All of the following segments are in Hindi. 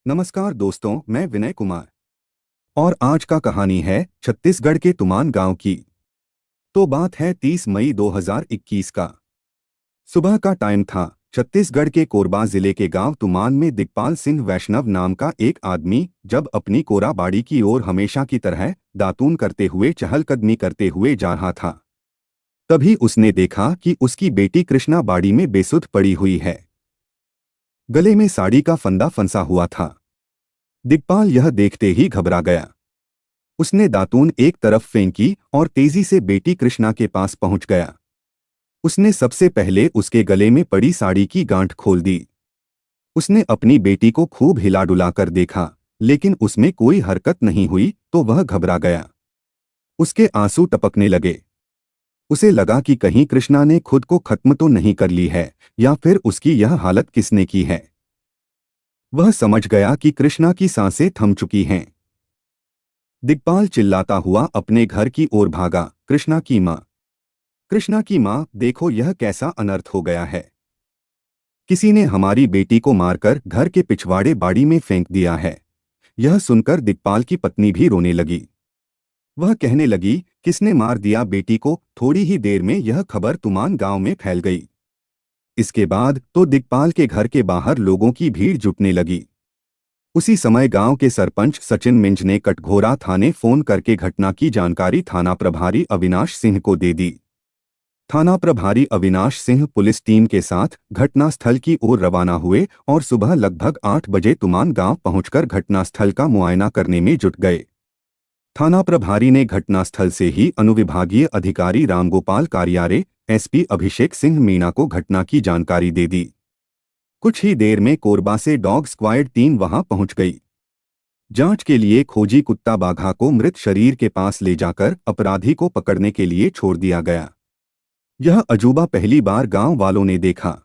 नमस्कार दोस्तों, मैं विनय कुमार और आज का कहानी है छत्तीसगढ़ के तुमान गांव की। तो बात है 30 मई 2021 का। सुबह का टाइम था। छत्तीसगढ़ के कोरबा जिले के गांव तुमान में दिग्पाल सिंह वैष्णव नाम का एक आदमी जब अपनी कोरा बाड़ी की ओर हमेशा की तरह दातून करते हुए चहलकदमी करते हुए जा रहा था, तभी उसने देखा कि उसकी बेटी कृष्णा बाड़ी में बेसुध पड़ी हुई है। गले में साड़ी का फंदा फंसा हुआ था। दिग्पाल यह देखते ही घबरा गया। उसने दातून एक तरफ फेंकी और तेजी से बेटी कृष्णा के पास पहुंच गया। उसने सबसे पहले उसके गले में पड़ी साड़ी की गांठ खोल दी। उसने अपनी बेटी को खूब हिला डुला कर देखा, लेकिन उसमें कोई हरकत नहीं हुई तो वह घबरा गया। उसके आंसू टपकने लगे। उसे लगा कि कहीं कृष्णा ने खुद को खत्म तो नहीं कर ली है, या फिर उसकी यह हालत किसने की है। वह समझ गया कि कृष्णा की सांसें थम चुकी हैं। दिग्पाल चिल्लाता हुआ अपने घर की ओर भागा। कृष्णा की माँ, कृष्णा की माँ, देखो यह कैसा अनर्थ हो गया है। किसी ने हमारी बेटी को मारकर घर के पिछवाड़े बाड़ी में फेंक दिया है। यह सुनकर दिग्पाल की पत्नी भी रोने लगी। वह कहने लगी, किसने मार दिया बेटी को? थोड़ी ही देर में यह खबर तुमान गांव में फैल गई। इसके बाद तो दिग्पाल के घर के बाहर लोगों की भीड़ जुटने लगी। उसी समय गांव के सरपंच सचिन मिंज ने कटघोरा थाने फोन करके घटना की जानकारी थाना प्रभारी अविनाश सिंह को दे दी। थाना प्रभारी अविनाश सिंह पुलिस टीम के साथ घटनास्थल की ओर रवाना हुए और सुबह लगभग 8 बजे तुमान गांव पहुंचकर घटनास्थल का मुआयना करने में जुट गए। थाना प्रभारी ने घटनास्थल से ही अनुविभागीय अधिकारी रामगोपाल कारियारे, एसपी अभिषेक सिंह मीणा को घटना की जानकारी दे दी। कुछ ही देर में कोरबा से डॉग स्क्वाड टीम वहां पहुंच गई। जांच के लिए खोजी कुत्ता बाघा को मृत शरीर के पास ले जाकर अपराधी को पकड़ने के लिए छोड़ दिया गया। यह अजूबा पहली बार गांव वालों ने देखा।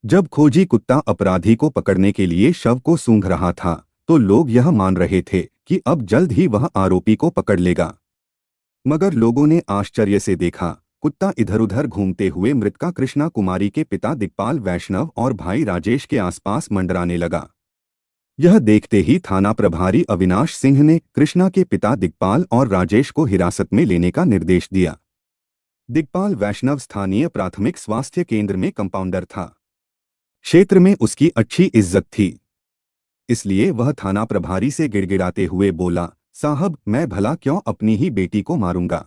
जब खोजी कुत्ता अपराधी को पकड़ने के लिए शव को सूंघ रहा था, तो लोग यह मान रहे थे कि अब जल्द ही वह आरोपी को पकड़ लेगा। मगर लोगों ने आश्चर्य से देखा, कुत्ता इधर-उधर घूमते हुए मृतका कृष्णा कुमारी के पिता दिग्पाल वैष्णव और भाई राजेश के आसपास मंडराने लगा। यह देखते ही थाना प्रभारी अविनाश सिंह ने कृष्णा के पिता दिग्पाल और राजेश को हिरासत में लेने का निर्देश दिया। दिग्पाल वैष्णव स्थानीय प्राथमिक स्वास्थ्य केंद्र में कंपाउंडर था। क्षेत्र में उसकी अच्छी इज्जत थी, इसलिए वह थाना प्रभारी से गिड़गिड़ाते हुए बोला, साहब, मैं भला क्यों अपनी ही बेटी को मारूंगा?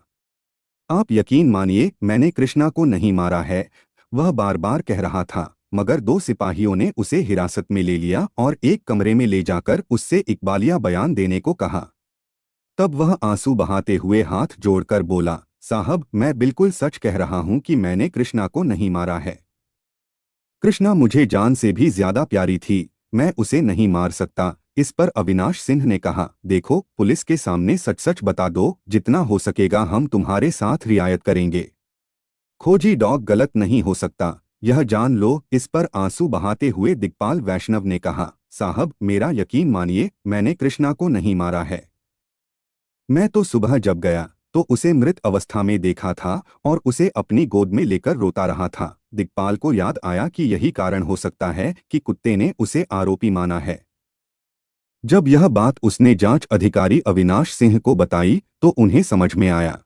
आप यकीन मानिए, मैंने कृष्णा को नहीं मारा है। वह बार बार कह रहा था, मगर 2 सिपाहियों ने उसे हिरासत में ले लिया और एक कमरे में ले जाकर उससे इकबालिया बयान देने को कहा। तब वह आंसू बहाते हुए हाथ जोड़कर बोला, साहब, मैं बिल्कुल सच कह रहा हूं कि मैंने कृष्णा को नहीं मारा है। कृष्णा मुझे जान से भी ज्यादा प्यारी थी, मैं उसे नहीं मार सकता। इस पर अविनाश सिंह ने कहा, देखो, पुलिस के सामने सच सच बता दो, जितना हो सकेगा हम तुम्हारे साथ रियायत करेंगे। खोजी डॉग गलत नहीं हो सकता, यह जान लो। इस पर आंसू बहाते हुए दिग्पाल वैष्णव ने कहा, साहब, मेरा यकीन मानिए, मैंने कृष्णा को नहीं मारा है। मैं तो सुबह जब गया तो उसे मृत अवस्था में देखा था और उसे अपनी गोद में लेकर रोता रहा था। दिग्पाल को याद आया कि यही कारण हो सकता है कि कुत्ते ने उसे आरोपी माना है। जब यह बात उसने जांच अधिकारी अविनाश सिंह को बताई तो उन्हें समझ में आया।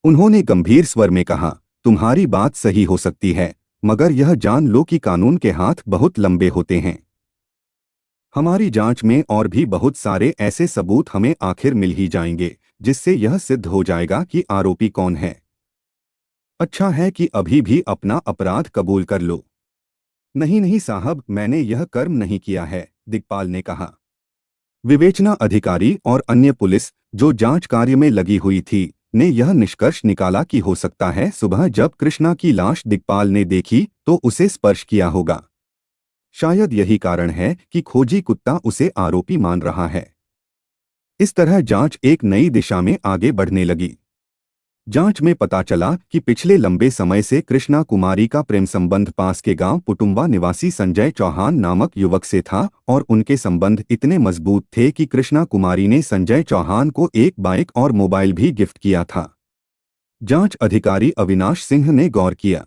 उन्होंने गंभीर स्वर में कहा, तुम्हारी बात सही हो सकती है, मगर यह जान लो कि कानून के हाथ बहुत लंबे होते हैं। हमारी जांच में और भी बहुत सारे ऐसे सबूत हमें आखिर मिल ही जाएंगे, जिससे यह सिद्ध हो जाएगा कि आरोपी कौन है। अच्छा है कि अभी भी अपना अपराध कबूल कर लो। नहीं नहीं साहब, मैंने यह कर्म नहीं किया है, दिग्पाल ने कहा। विवेचना अधिकारी और अन्य पुलिस जो जांच कार्य में लगी हुई थी, ने यह निष्कर्ष निकाला कि हो सकता है सुबह जब कृष्णा की लाश दिग्पाल ने देखी तो उसे स्पर्श किया होगा। शायद यही कारण है कि खोजी कुत्ता उसे आरोपी मान रहा है। इस तरह जांच एक नई दिशा में आगे बढ़ने लगी। जांच में पता चला कि पिछले लंबे समय से कृष्णा कुमारी का प्रेम संबंध पास के गांव पुटुम्बा निवासी संजय चौहान नामक युवक से था और उनके संबंध इतने मजबूत थे कि कृष्णा कुमारी ने संजय चौहान को एक बाइक और मोबाइल भी गिफ्ट किया था। जांच अधिकारी अविनाश सिंह ने गौर किया,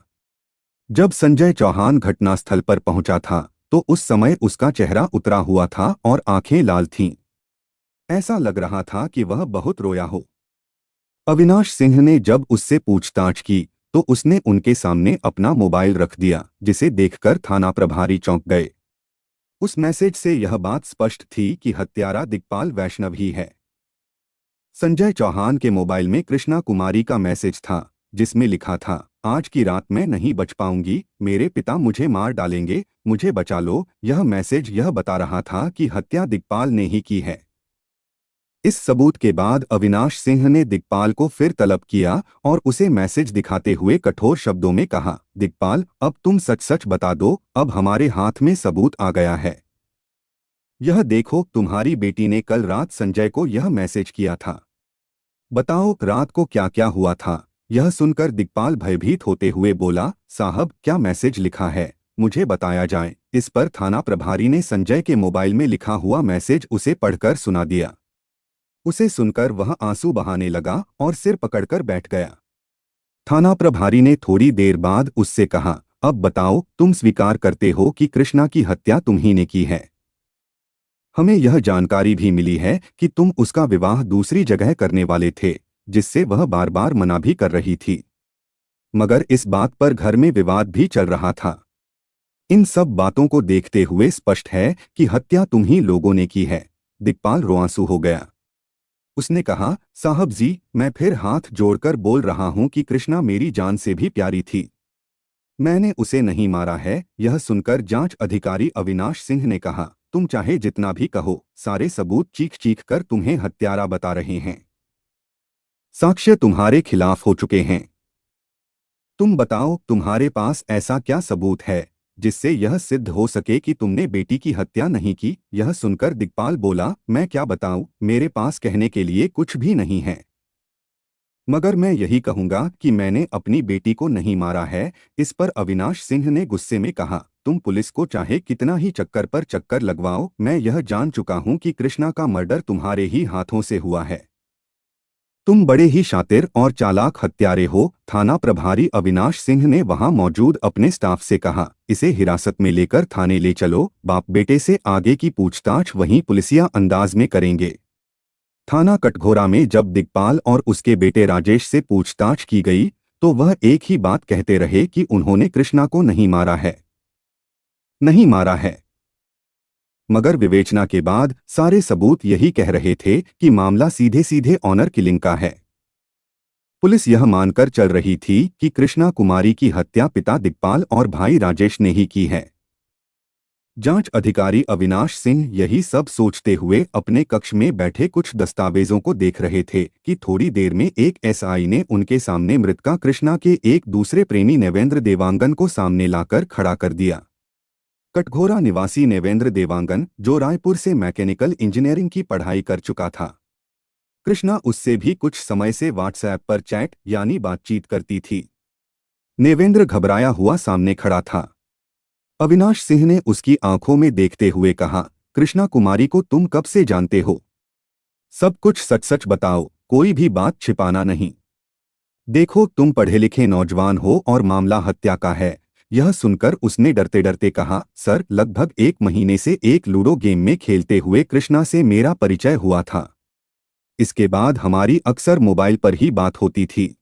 जब संजय चौहान घटनास्थल पर पहुंचा था तो उस समय उसका चेहरा उतरा हुआ था और आंखें लाल थीं। ऐसा लग रहा था कि वह बहुत रोया हो। अविनाश सिंह ने जब उससे पूछताछ की तो उसने उनके सामने अपना मोबाइल रख दिया, जिसे देखकर थाना प्रभारी चौंक गए। उस मैसेज से यह बात स्पष्ट थी कि हत्यारा दिग्पाल वैष्णव ही है। संजय चौहान के मोबाइल में कृष्णा कुमारी का मैसेज था, जिसमें लिखा था, आज की रात मैं नहीं बच पाऊंगी, मेरे पिता मुझे मार डालेंगे, मुझे बचा लो। यह मैसेज यह बता रहा था कि हत्या दिग्पाल ने ही की है। इस सबूत के बाद अविनाश सिंह ने दिग्पाल को फिर तलब किया और उसे मैसेज दिखाते हुए कठोर शब्दों में कहा, दिग्पाल, अब तुम सच सच बता दो, अब हमारे हाथ में सबूत आ गया है। यह देखो, तुम्हारी बेटी ने कल रात संजय को यह मैसेज किया था। बताओ रात को क्या क्या हुआ था। यह सुनकर दिग्पाल भयभीत होते हुए बोला, साहब क्या मैसेज लिखा है, मुझे बताया जाए। इस पर थाना प्रभारी ने संजय के मोबाइल में लिखा हुआ मैसेज उसे पढ़कर सुना दिया। उसे सुनकर वह आंसू बहाने लगा और सिर पकड़कर बैठ गया। थाना प्रभारी ने थोड़ी देर बाद उससे कहा, अब बताओ, तुम स्वीकार करते हो कि कृष्णा की हत्या तुम ही ने की है। हमें यह जानकारी भी मिली है कि तुम उसका विवाह दूसरी जगह करने वाले थे, जिससे वह बार बार मना भी कर रही थी, मगर इस बात पर घर में विवाद भी चल रहा था। इन सब बातों को देखते हुए स्पष्ट है कि हत्या तुम ही लोगों ने की है। दिग्पाल रोआंसू हो गया। उसने कहा, साहब जी, मैं फिर हाथ जोड़कर बोल रहा हूं कि कृष्णा मेरी जान से भी प्यारी थी। मैंने उसे नहीं मारा है। यह सुनकर जांच अधिकारी अविनाश सिंह ने कहा, तुम चाहे जितना भी कहो, सारे सबूत चीख चीख कर तुम्हें हत्यारा बता रहे हैं। साक्ष्य तुम्हारे खिलाफ हो चुके हैं। तुम बताओ, तुम्हारे पास ऐसा क्या सबूत है जिससे यह सिद्ध हो सके कि तुमने बेटी की हत्या नहीं की। यह सुनकर दिग्पाल बोला, मैं क्या बताऊं, मेरे पास कहने के लिए कुछ भी नहीं है, मगर मैं यही कहूंगा कि मैंने अपनी बेटी को नहीं मारा है। इस पर अविनाश सिंह ने गुस्से में कहा, तुम पुलिस को चाहे कितना ही चक्कर पर चक्कर लगवाओ, मैं यह जान चुका हूं कि कृष्णा का मर्डर तुम्हारे ही हाथों से हुआ है। तुम बड़े ही शातिर और चालाक हत्यारे हो। थाना प्रभारी अविनाश सिंह ने वहां मौजूद अपने स्टाफ से कहा, इसे हिरासत में लेकर थाने ले चलो, बाप बेटे से आगे की पूछताछ वहीं पुलिसिया अंदाज में करेंगे। थाना कटघोरा में जब दिग्पाल और उसके बेटे राजेश से पूछताछ की गई तो वह एक ही बात कहते रहे कि उन्होंने कृष्णा को नहीं मारा है, नहीं मारा है। मगर विवेचना के बाद सारे सबूत यही कह रहे थे कि मामला सीधे सीधे ऑनर किलिंग का है। पुलिस यह मानकर चल रही थी कि कृष्णा कुमारी की हत्या पिता दिग्पाल और भाई राजेश ने ही की है। जांच अधिकारी अविनाश सिंह यही सब सोचते हुए अपने कक्ष में बैठे कुछ दस्तावेजों को देख रहे थे कि थोड़ी देर में एक एसआई ने उनके सामने मृतका कृष्णा के एक दूसरे प्रेमी नेवेंद्र देवांगन को सामने लाकर खड़ा कर दिया। कटघोरा निवासी नेवेंद्र देवांगन, जो रायपुर से मैकेनिकल इंजीनियरिंग की पढ़ाई कर चुका था। कृष्णा उससे भी कुछ समय से व्हाट्सएप पर चैट यानी बातचीत करती थी। नेवेंद्र घबराया हुआ सामने खड़ा था। अविनाश सिंह ने उसकी आंखों में देखते हुए कहा, कृष्णा कुमारी को तुम कब से जानते हो? सब कुछ सच सच बताओ, कोई भी बात छिपाना नहीं। देखो, तुम पढ़े लिखे नौजवान हो और मामला हत्या का है। यह सुनकर उसने डरते डरते कहा, सर, लगभग 1 महीने से एक लूडो गेम में खेलते हुए कृष्णा से मेरा परिचय हुआ था। इसके बाद हमारी अक्सर मोबाइल पर ही बात होती थी।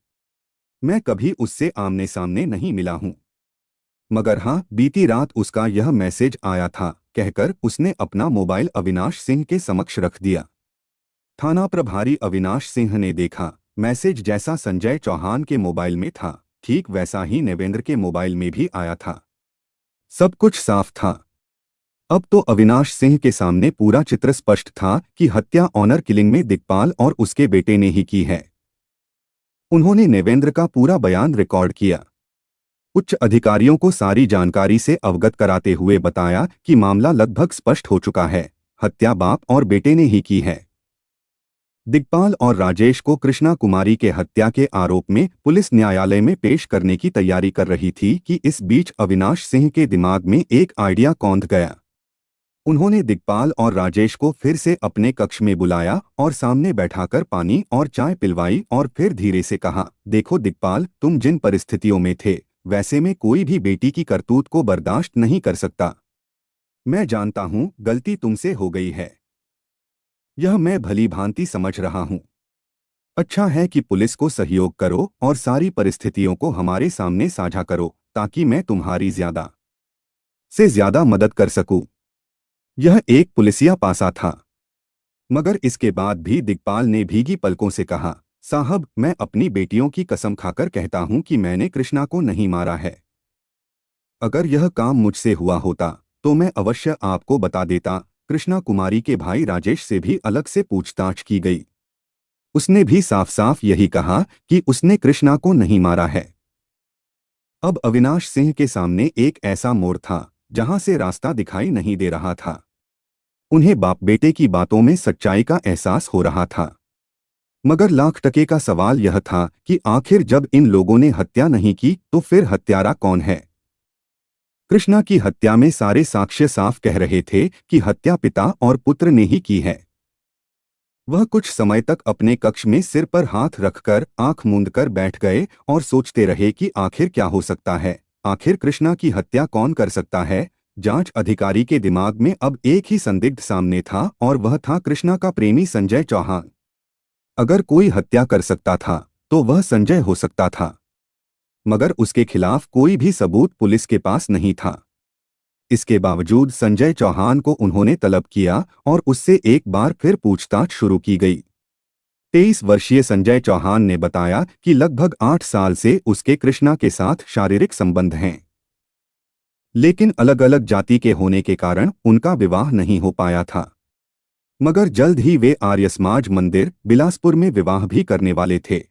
मैं कभी उससे आमने सामने नहीं मिला हूं, मगर हाँ, बीती रात उसका यह मैसेज आया था, कहकर उसने अपना मोबाइल अविनाश सिंह के समक्ष रख दिया। थाना प्रभारी अविनाश सिंह ने देखा, मैसेज जैसा संजय चौहान के मोबाइल में था, ठीक वैसा ही नेवेंद्र के मोबाइल में भी आया था। सब कुछ साफ था। अब तो अविनाश सिंह के सामने पूरा चित्र स्पष्ट था कि हत्या ऑनर किलिंग में दिग्पाल और उसके बेटे ने ही की है। उन्होंने नेवेंद्र का पूरा बयान रिकॉर्ड किया। उच्च अधिकारियों को सारी जानकारी से अवगत कराते हुए बताया कि मामला लगभग स्पष्ट हो चुका है, हत्या बाप और बेटे ने ही की है। दिग्पाल और राजेश को कृष्णा कुमारी के हत्या के आरोप में पुलिस न्यायालय में पेश करने की तैयारी कर रही थी कि इस बीच अविनाश सिंह के दिमाग में एक आइडिया कौंध गया। उन्होंने दिग्पाल और राजेश को फिर से अपने कक्ष में बुलाया और सामने बैठाकर पानी और चाय पिलवाई और फिर धीरे से कहा, देखो दिग्पाल, तुम जिन परिस्थितियों में थे वैसे में कोई भी बेटी की करतूत को बर्दाश्त नहीं कर सकता। मैं जानता हूं गलती तुमसे हो गई है, यह मैं भली भांति समझ रहा हूं। अच्छा है कि पुलिस को सहयोग करो और सारी परिस्थितियों को हमारे सामने साझा करो ताकि मैं तुम्हारी ज्यादा से ज्यादा मदद कर सकूं। यह एक पुलिसिया पासा था, मगर इसके बाद भी दिग्पाल ने भीगी पलकों से कहा, साहब मैं अपनी बेटियों की कसम खाकर कहता हूं कि मैंने कृष्णा को नहीं मारा है। अगर यह काम मुझसे हुआ होता तो मैं अवश्य आपको बता देता। कृष्णा कुमारी के भाई राजेश से भी अलग से पूछताछ की गई। उसने भी साफ साफ यही कहा कि उसने कृष्णा को नहीं मारा है। अब अविनाश सिंह के सामने एक ऐसा मोड़ था जहां से रास्ता दिखाई नहीं दे रहा था। उन्हें बाप बेटे की बातों में सच्चाई का एहसास हो रहा था, मगर लाख टके का सवाल यह था कि आखिर जब इन लोगों ने हत्या नहीं की तो फिर हत्यारा कौन है। कृष्णा की हत्या में सारे साक्ष्य साफ कह रहे थे कि हत्या पिता और पुत्र ने ही की है। वह कुछ समय तक अपने कक्ष में सिर पर हाथ रखकर आंख मूंदकर बैठ गए और सोचते रहे कि आखिर क्या हो सकता है, आखिर कृष्णा की हत्या कौन कर सकता है। जांच अधिकारी के दिमाग में अब एक ही संदिग्ध सामने था और वह था कृष्णा का प्रेमी संजय चौहान। अगर कोई हत्या कर सकता था तो वह संजय हो सकता था, मगर उसके खिलाफ कोई भी सबूत पुलिस के पास नहीं था। इसके बावजूद संजय चौहान को उन्होंने तलब किया और उससे एक बार फिर पूछताछ शुरू की गई। 23 वर्षीय संजय चौहान ने बताया कि लगभग 8 साल से उसके कृष्णा के साथ शारीरिक संबंध हैं, लेकिन अलग अलग जाति के होने के कारण उनका विवाह नहीं हो पाया था। मगर जल्द ही वे आर्य समाज मंदिर बिलासपुर में विवाह भी करने वाले थे।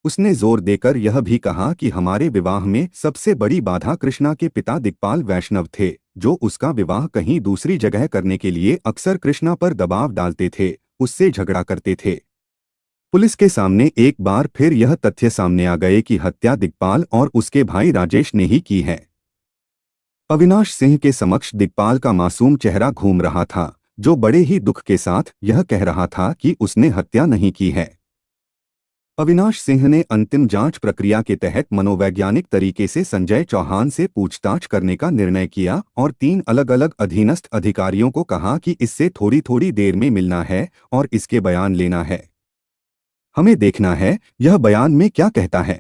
उसने जोर देकर यह भी कहा कि हमारे विवाह में सबसे बड़ी बाधा कृष्णा के पिता दिग्पाल वैष्णव थे, जो उसका विवाह कहीं दूसरी जगह करने के लिए अक्सर कृष्णा पर दबाव डालते थे, उससे झगड़ा करते थे। पुलिस के सामने एक बार फिर यह तथ्य सामने आ गए कि हत्या दिग्पाल और उसके भाई राजेश ने ही की है। अविनाश सिंह के समक्ष दिग्पाल का मासूम चेहरा घूम रहा था, जो बड़े ही दुख के साथ यह कह रहा था कि उसने हत्या नहीं की है। अविनाश सिंह ने अंतिम जांच प्रक्रिया के तहत मनोवैज्ञानिक तरीके से संजय चौहान से पूछताछ करने का निर्णय किया और 3 अलग अलग अधीनस्थ अधिकारियों को कहा कि इससे थोड़ी थोड़ी देर में मिलना है और इसके बयान लेना है। हमें देखना है यह बयान में क्या कहता है।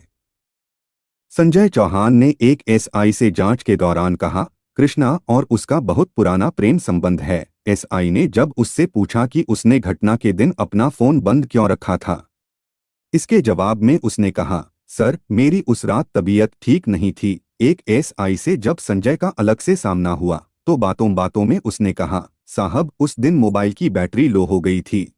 संजय चौहान ने एक एसआई से जांच के दौरान कहा, कृष्णा और उसका बहुत पुराना प्रेम संबंध है। एसआई ने जब उससे पूछा कि उसने घटना के दिन अपना फोन बंद क्यों रखा था, इसके जवाब में उसने कहा, सर मेरी उस रात तबीयत ठीक नहीं थी। एक एसआई से जब संजय का अलग से सामना हुआ तो बातों बातों में उसने कहा, साहब उस दिन मोबाइल की बैटरी लो हो गई थी,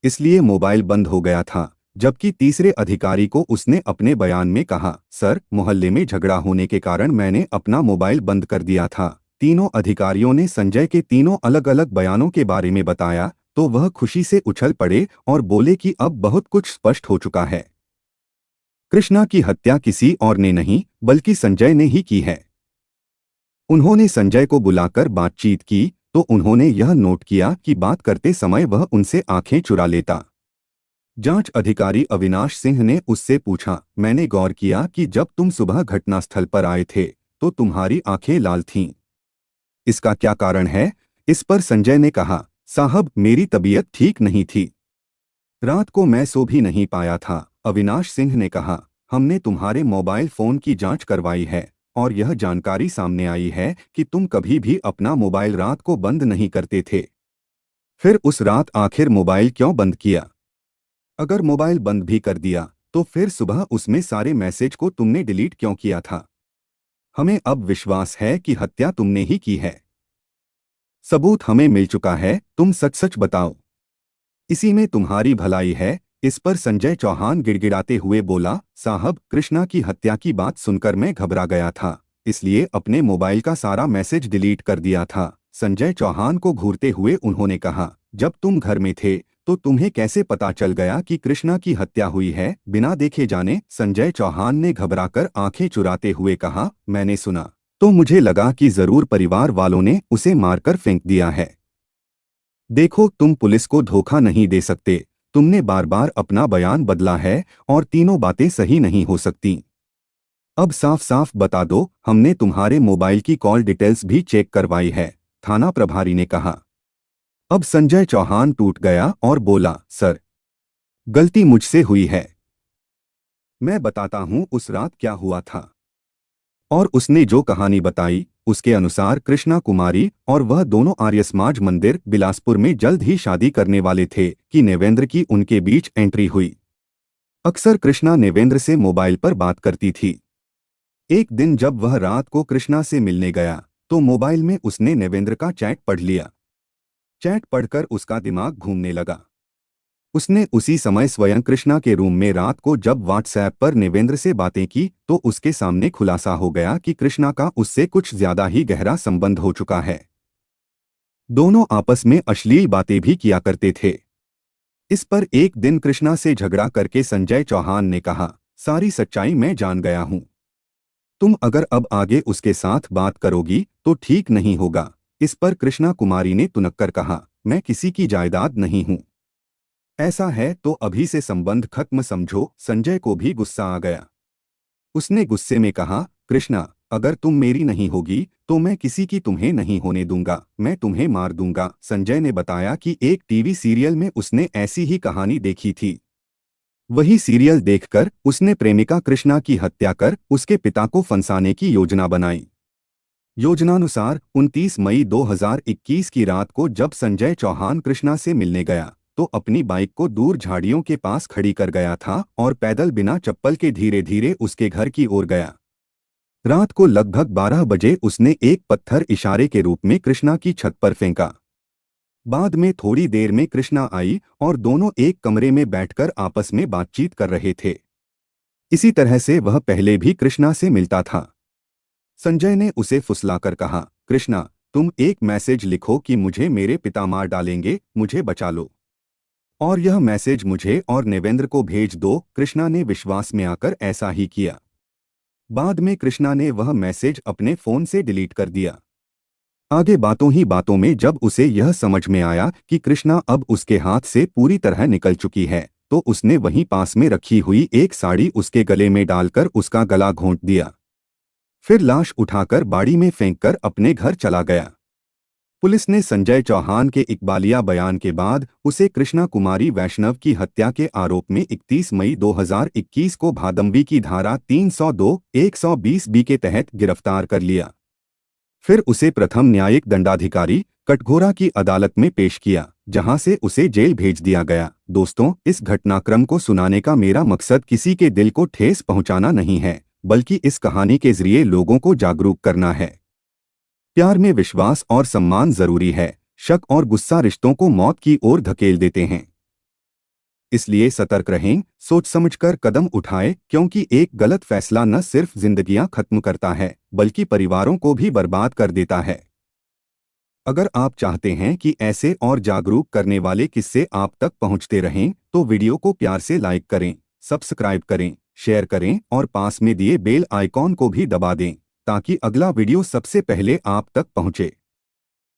इसलिए मोबाइल बंद हो गया था। जबकि तीसरे अधिकारी को उसने अपने बयान में कहा, सर मोहल्ले में झगड़ा होने के कारण मैंने अपना मोबाइल बंद कर दिया था। तीनों अधिकारियों ने संजय के तीनों अलग अलग बयानों के बारे में बताया तो वह खुशी से उछल पड़े और बोले कि अब बहुत कुछ स्पष्ट हो चुका है। कृष्णा की हत्या किसी और ने नहीं बल्कि संजय ने ही की है। उन्होंने संजय को बुलाकर बातचीत की तो उन्होंने यह नोट किया कि बात करते समय वह उनसे आंखें चुरा लेता। जांच अधिकारी अविनाश सिंह ने उससे पूछा, मैंने गौर किया कि जब तुम सुबह घटनास्थल पर आए थे तो तुम्हारी आंखें लाल थीं। इसका क्या कारण है। इस पर संजय ने कहा, साहब मेरी तबीयत ठीक नहीं थी, रात को मैं सो भी नहीं पाया था। अविनाश सिंह ने कहा, हमने तुम्हारे मोबाइल फोन की जांच करवाई है और यह जानकारी सामने आई है कि तुम कभी भी अपना मोबाइल रात को बंद नहीं करते थे। फिर उस रात आखिर मोबाइल क्यों बंद किया। अगर मोबाइल बंद भी कर दिया तो फिर सुबह उसमें सारे मैसेज को तुमने डिलीट क्यों किया था। हमें अब विश्वास है कि हत्या तुमने ही की है। सबूत हमें मिल चुका है, तुम सच सच बताओ, इसी में तुम्हारी भलाई है। इस पर संजय चौहान गिड़गिड़ाते हुए बोला, साहब कृष्णा की हत्या की बात सुनकर मैं घबरा गया था, इसलिए अपने मोबाइल का सारा मैसेज डिलीट कर दिया था। संजय चौहान को घूरते हुए उन्होंने कहा, जब तुम घर में थे तो तुम्हें कैसे पता चल गया कि कृष्णा की हत्या हुई है बिना देखे जाने। संजय चौहान ने घबराकर आंखें चुराते हुए कहा, मैंने सुना तो मुझे लगा कि जरूर परिवार वालों ने उसे मारकर फेंक दिया है। देखो तुम पुलिस को धोखा नहीं दे सकते, तुमने बार बार अपना बयान बदला है और तीनों बातें सही नहीं हो सकती। अब साफ साफ बता दो, हमने तुम्हारे मोबाइल की कॉल डिटेल्स भी चेक करवाई है, थाना प्रभारी ने कहा। अब संजय चौहान टूट गया और बोला, सर, गलती मुझसे हुई है। मैं बताता हूं उस रात क्या हुआ था। और उसने जो कहानी बताई, उसके अनुसार कृष्णा कुमारी और वह दोनों आर्य समाज मंदिर बिलासपुर में जल्द ही शादी करने वाले थे कि नेवेंद्र की उनके बीच एंट्री हुई। अक्सर कृष्णा नेवेंद्र से मोबाइल पर बात करती थी। एक दिन जब वह रात को कृष्णा से मिलने गया तो मोबाइल में उसने नेवेंद्र का चैट पढ़ लिया। चैट पढ़कर उसका दिमाग घूमने लगा। उसने उसी समय स्वयं कृष्णा के रूम में रात को जब व्हाट्सएप पर नेवेंद्र से बातें की तो उसके सामने खुलासा हो गया कि कृष्णा का उससे कुछ ज्यादा ही गहरा संबंध हो चुका है। दोनों आपस में अश्लील बातें भी किया करते थे। इस पर एक दिन कृष्णा से झगड़ा करके संजय चौहान ने कहा, सारी सच्चाई मैं जान गया हूं। तुम अगर अब आगे उसके साथ बात करोगी तो ठीक नहीं होगा। इस पर कृष्णा कुमारी ने तुनक्कर कहा, मैं किसी की जायदाद नहीं हूं। ऐसा है तो अभी से संबंध खत्म समझो। संजय को भी गुस्सा आ गया। उसने गुस्से में कहा, कृष्णा, अगर तुम मेरी नहीं होगी तो मैं किसी की तुम्हें नहीं होने दूंगा, मैं तुम्हें मार दूंगा। संजय ने बताया कि एक टीवी सीरियल में उसने ऐसी ही कहानी देखी थी। वही सीरियल देखकर उसने प्रेमिका कृष्णा की हत्या कर उसके पिता को फंसाने की योजना बनाई। योजनानुसार 29 मई 2021 की रात को जब संजय चौहान कृष्णा से मिलने गया तो अपनी बाइक को दूर झाड़ियों के पास खड़ी कर गया था और पैदल बिना चप्पल के धीरे धीरे उसके घर की ओर गया। रात को लगभग 12 बजे उसने एक पत्थर इशारे के रूप में कृष्णा की छत पर फेंका। बाद में थोड़ी देर में कृष्णा आई और दोनों एक कमरे में बैठकर आपस में बातचीत कर रहे थे। इसी तरह से वह पहले भी कृष्णा से मिलता था। संजय ने उसे फुसलाकर कहा, कृष्णा, तुम एक मैसेज लिखो कि मुझे मेरे पिता मार डालेंगे, मुझे बचा लो। और यह मैसेज मुझे और नेवेंद्र को भेज दो। कृष्णा ने विश्वास में आकर ऐसा ही किया। बाद में कृष्णा ने वह मैसेज अपने फोन से डिलीट कर दिया। आगे बातों ही बातों में जब उसे यह समझ में आया कि कृष्णा अब उसके हाथ से पूरी तरह निकल चुकी है तो उसने वहीं पास में रखी हुई एक साड़ी उसके गले में डालकर उसका गला घोंट दिया। फिर लाश उठाकर बाड़ी में फेंककर अपने घर चला गया। पुलिस ने संजय चौहान के इकबालिया बयान के बाद उसे कृष्णा कुमारी वैष्णव की हत्या के आरोप में 31 मई 2021 को भादंबी की धारा 302-120 बी के तहत गिरफ्तार कर लिया। फिर उसे प्रथम न्यायिक दंडाधिकारी कटघोरा की अदालत में पेश किया, जहां से उसे जेल भेज दिया गया। दोस्तों, इस घटनाक्रम को सुनाने का मेरा मकसद किसी के दिल को ठेस पहुंचाना नहीं है, बल्कि इस कहानी के जरिए लोगों को जागरूक करना है। प्यार में विश्वास और सम्मान जरूरी है। शक और गुस्सा रिश्तों को मौत की ओर धकेल देते हैं। इसलिए सतर्क रहें, सोच समझकर कदम उठाएं, क्योंकि एक गलत फैसला न सिर्फ जिंदगियां खत्म करता है बल्कि परिवारों को भी बर्बाद कर देता है। अगर आप चाहते हैं कि ऐसे और जागरूक करने वाले किस्से आप तक पहुंचते रहें तो वीडियो को प्यार से लाइक करें, सब्सक्राइब करें, शेयर करें और पास में दिए बेल आइकॉन को भी दबा दें ताकि अगला वीडियो सबसे पहले आप तक पहुंचे।